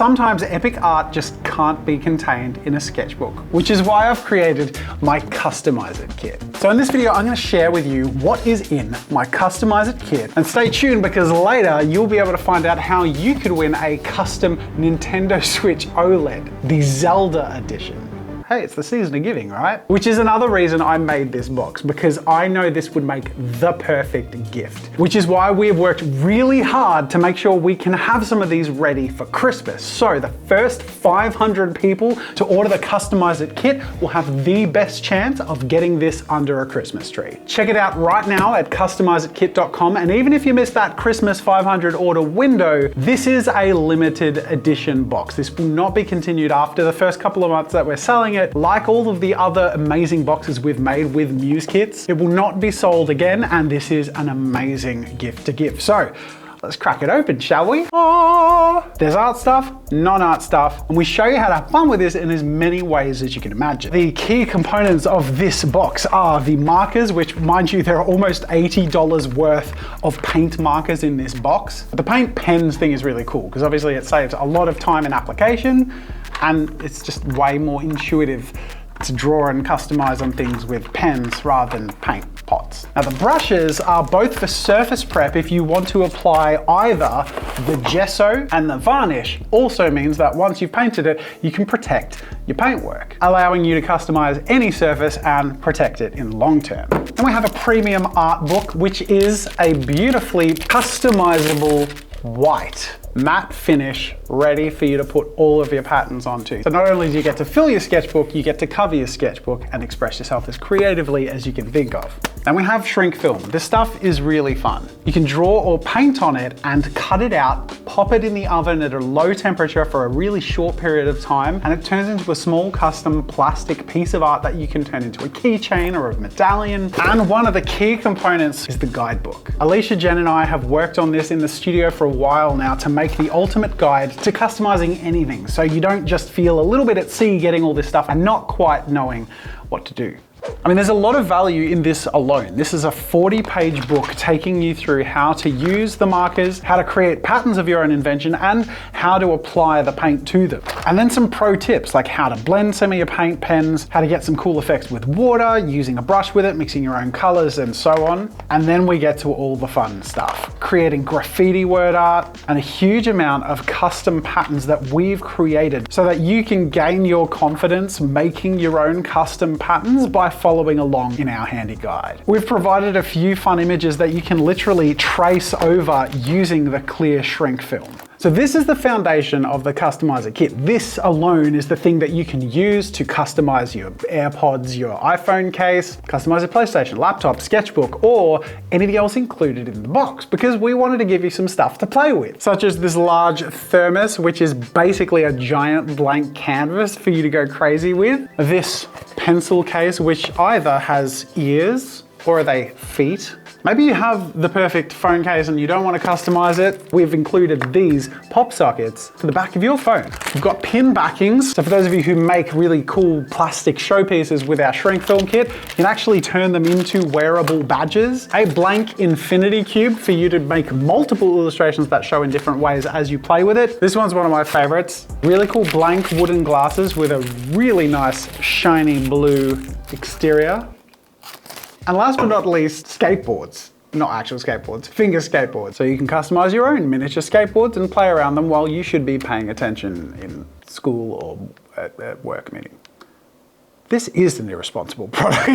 sometimes epic art just can't be contained in a sketchbook, which is why I've created my Customize It kit. So in this video, I'm going to share with you what is in my Customize It kit, and stay tuned because later you'll be able to find out how you could win a custom Nintendo Switch OLED, the Zelda edition. Hey, it's the season of giving, right? Which is another reason I made this box, because I know this would make the perfect gift. Which is why we have worked really hard to make sure we can have some of these ready for Christmas. So the first 500 people to order the Customize It kit will have the best chance of getting this under a Christmas tree. Check it out right now at customizeitkit.com, and even if you missed that Christmas 500 order window, this is a limited edition box. This will not be continued after the first couple of months that we're selling it. Like all of the other amazing boxes we've made with Muse kits, it will not be sold again, and this is an amazing gift to give. So let's crack it open, shall we? Oh, there's art stuff, non-art stuff, and we show you how to have fun with this in as many ways as you can imagine. The key components of this box are the markers, which, mind you, there are almost $80 worth of paint markers in this box. The paint pens thing is really cool because obviously it saves a lot of time in application, and it's just way more intuitive to draw and customize on things with pens rather than paint pots. Now the brushes are both for surface prep if you want to apply either the gesso, and the varnish also means that once you've painted it, you can protect your paintwork, allowing you to customize any surface and protect it in the long term. Then we have a premium art book, which is a beautifully customizable white matte finish ready for you to put all of your patterns onto. So not only do you get to fill your sketchbook, you get to cover your sketchbook and express yourself as creatively as you can think of. And we have shrink film. This stuff is really fun. You can draw or paint on it and cut it out, pop it in the oven at a low temperature for a really short period of time, and it turns into a small custom plastic piece of art that you can turn into a keychain or a medallion. And one of the key components is the guidebook. Alicia, Jen, and I have worked on this in the studio for a while now to make the ultimate guide to customizing anything, so you don't just feel a little bit at sea getting all this stuff and not quite knowing what to do. I mean, there's a lot of value in this alone. This is a 40-page book taking you through how to use the markers, how to create patterns of your own invention, and how to apply the paint to them. And then some pro tips like how to blend some of your paint pens, how to get some cool effects with water, using a brush with it, mixing your own colors, and so on. And then we get to all the fun stuff, creating graffiti word art and a huge amount of custom patterns that we've created so that you can gain your confidence making your own custom patterns by following along in our handy guide. We've provided a few fun images that you can literally trace over using the clear shrink film. So this is the foundation of the Customize It kit. This alone is the thing that you can use to customize your AirPods, your iPhone case, customize your PlayStation, laptop, sketchbook, or anything else included in the box, because we wanted to give you some stuff to play with, such as this large thermos, which is basically a giant blank canvas for you to go crazy with. This pencil case, which either has ears or are they feet? Maybe you have the perfect phone case and you don't want to customize it. We've included these pop sockets for the back of your phone. We've got pin backings. So for those of you who make really cool plastic showpieces with our shrink film kit, you can actually turn them into wearable badges. A blank infinity cube for you to make multiple illustrations that show in different ways as you play with it. This one's one of my favorites. Really cool blank wooden glasses with a really nice shiny blue exterior. And last but not least, skateboards. Not actual skateboards, finger skateboards. So you can customize your own miniature skateboards and play around them while you should be paying attention in school or at work meeting. This is an irresponsible product.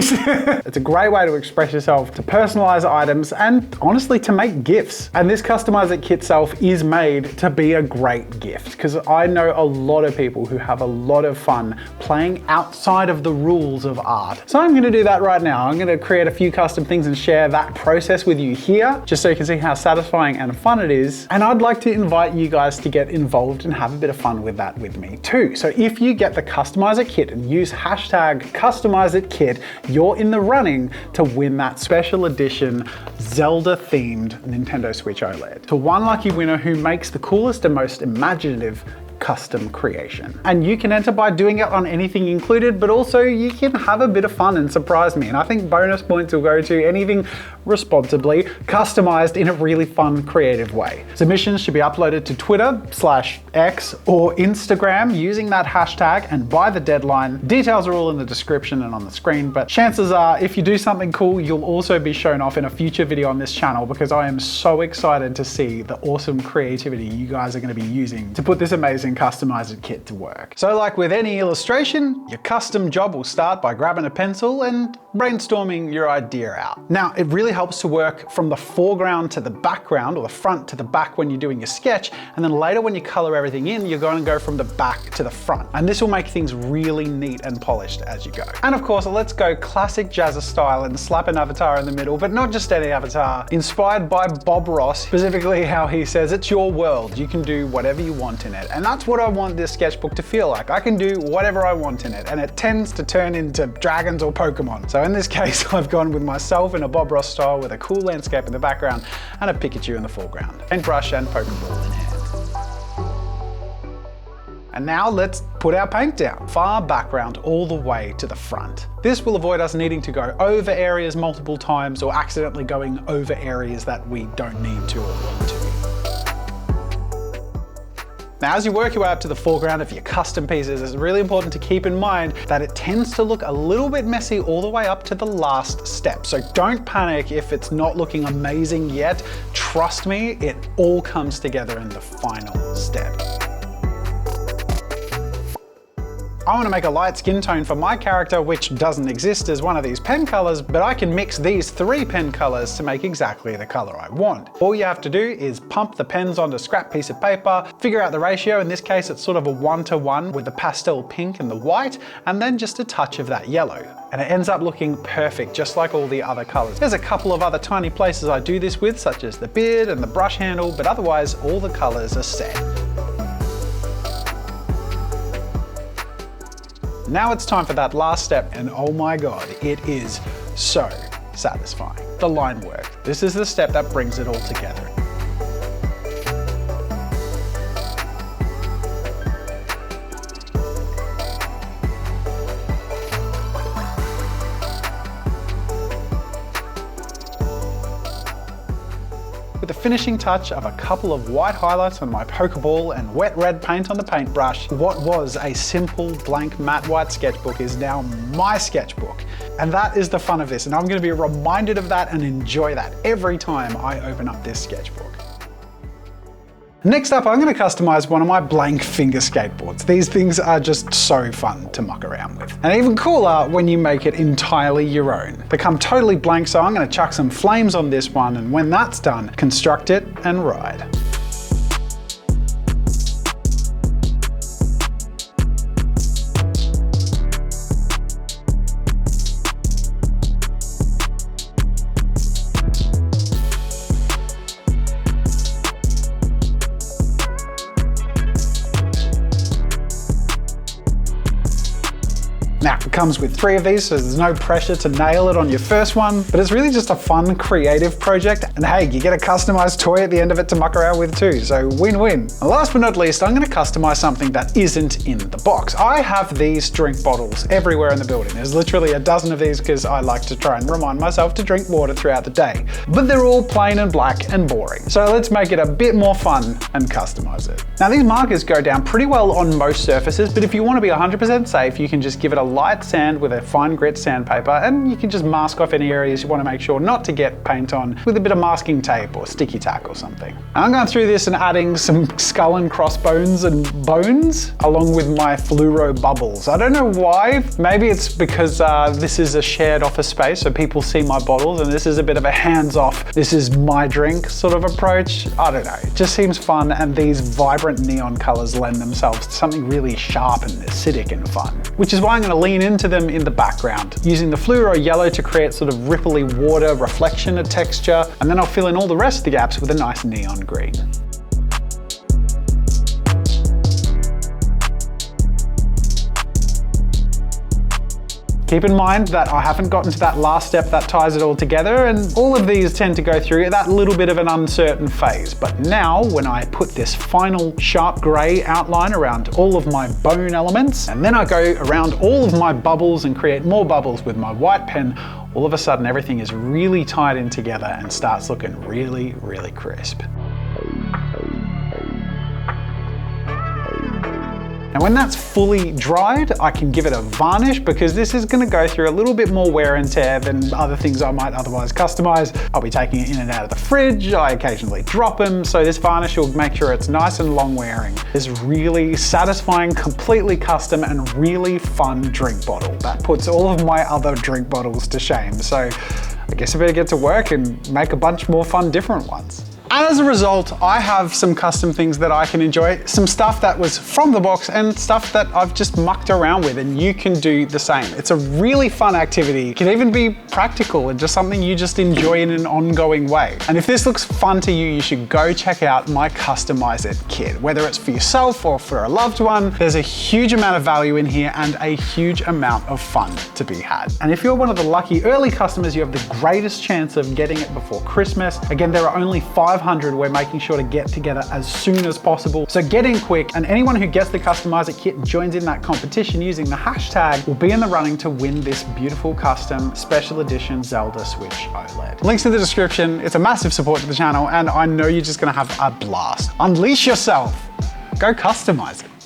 It's a great way to express yourself, to personalize items, and honestly to make gifts. And this Customize It kit itself is made to be a great gift, because I know a lot of people who have a lot of fun playing outside of the rules of art. So I'm gonna do that right now. I'm gonna create a few custom things and share that process with you here, just so you can see how satisfying and fun it is. And I'd like to invite you guys to get involved and have a bit of fun with that with me too. So if you get the Customize It kit and use hashtag Customize It kit, you're in the running to win that special edition Zelda themed Nintendo Switch OLED. To one lucky winner who makes the coolest and most imaginative custom creation. And you can enter by doing it on anything included, but also you can have a bit of fun and surprise me. And I think bonus points will go to anything responsibly customized in a really fun, creative way. Submissions should be uploaded to Twitter/X or Instagram using that hashtag and by the deadline. Details are all in the description and on the screen, but chances are if you do something cool, you'll also be shown off in a future video on this channel because I am so excited to see the awesome creativity you guys are going to be using to put this amazing Customize It kit to work. So like with any illustration, your custom job will start by grabbing a pencil and brainstorming your idea out. Now, it really helps to work from the foreground to the background or the front to the back when you're doing your sketch, and then later when you color everything in, you're going to go from the back to the front. And this will make things really neat and polished as you go. And of course, let's go classic JAZZA'S style and slap an avatar in the middle, but not just any avatar, inspired by Bob Ross, specifically how he says, it's your world, you can do whatever you want in it. And that's what I want this sketchbook to feel like. I can do whatever I want in it, and it tends to turn into dragons or Pokemon. So in this case, I've gone with myself in a Bob Ross style with a cool landscape in the background and a Pikachu in the foreground. Paintbrush and Pokeball in hand. And now let's put our paint down. Far background all the way to the front. This will avoid us needing to go over areas multiple times or accidentally going over areas that we don't need to or want to. Now, as you work your way up to the foreground of your custom pieces, it's really important to keep in mind that it tends to look a little bit messy all the way up to the last step. So don't panic if it's not looking amazing yet. Trust me, it all comes together in the final step. I want to make a light skin tone for my character, which doesn't exist as one of these pen colors, but I can mix these 3 pen colors to make exactly the color I want. All you have to do is pump the pens onto a scrap piece of paper, figure out the ratio. In this case, it's sort of a 1-to-1 with the pastel pink and the white, and then just a touch of that yellow. And it ends up looking perfect, just like all the other colors. There's a couple of other tiny places I do this with, such as the beard and the brush handle, but otherwise all the colors are set. Now it's time for that last step, and oh my god, it is so satisfying. The line work. This is the step that brings it all together. With the finishing touch of a couple of white highlights on my Pokeball and wet red paint on the paintbrush, what was a simple blank matte white sketchbook is now my sketchbook. And that is the fun of this, and I'm going to be reminded of that and enjoy that every time I open up this sketchbook. Next up, I'm going to customize one of my blank finger skateboards. These things are just so fun to muck around with. And even cooler when you make it entirely your own. They come totally blank, so I'm going to chuck some flames on this one, and when that's done, construct it and ride. Now, it comes with 3 of these, so there's no pressure to nail it on your first one, but it's really just a fun, creative project. And hey, you get a customized toy at the end of it to muck around with too, so win-win. And last but not least, I'm going to customize something that isn't in the box. I have these drink bottles everywhere in the building. There's literally a dozen of these because I like to try and remind myself to drink water throughout the day. But they're all plain and black and boring. So let's make it a bit more fun and customize it. Now, these markers go down pretty well on most surfaces, but if you want to be 100% safe, you can just give it a light sand with a fine grit sandpaper, and you can just mask off any areas you want to make sure not to get paint on with a bit of masking tape or sticky tack or something. I'm going through this and adding some skull and crossbones and bones along with my fluoro bubbles. I don't know why. Maybe it's because this is a shared office space, so people see my bottles, and this is a bit of a hands-off, this is my drink sort of approach. I don't know. It just seems fun, and these vibrant neon colors lend themselves to something really sharp and acidic and fun, which is why I'm going to lean into them in the background, using the fluoro yellow to create sort of ripply water reflection of texture, and then I'll fill in all the rest of the gaps with a nice neon green. Keep in mind that I haven't gotten to that last step that ties it all together, and all of these tend to go through that little bit of an uncertain phase. But now, when I put this final sharp gray outline around all of my bone elements, and then I go around all of my bubbles and create more bubbles with my white pen, all of a sudden everything is really tied in together and starts looking really, really crisp. And when that's fully dried, I can give it a varnish, because this is going to go through a little bit more wear and tear than other things I might otherwise customize. I'll be taking it in and out of the fridge, I occasionally drop them, so this varnish will make sure it's nice and long wearing. This really satisfying, completely custom and really fun drink bottle that puts all of my other drink bottles to shame. So I guess I better get to work and make a bunch more fun different ones. And as a result, I have some custom things that I can enjoy, some stuff that was from the box and stuff that I've just mucked around with, and you can do the same. It's a really fun activity. It can even be practical and just something you just enjoy in an ongoing way. And if this looks fun to you, you should go check out my Customize It kit. Whether it's for yourself or for a loved one, there's a huge amount of value in here and a huge amount of fun to be had. And if you're one of the lucky early customers, you have the greatest chance of getting it before Christmas. Again, there are only 500 we're making sure to get together as soon as possible. So get in quick, and anyone who gets the Customize It kit and joins in that competition using the hashtag will be in the running to win this beautiful custom special edition Zelda Switch OLED. Links in the description. It's a massive support to the channel, and I know you're just gonna have a blast. Unleash yourself. Go customize it.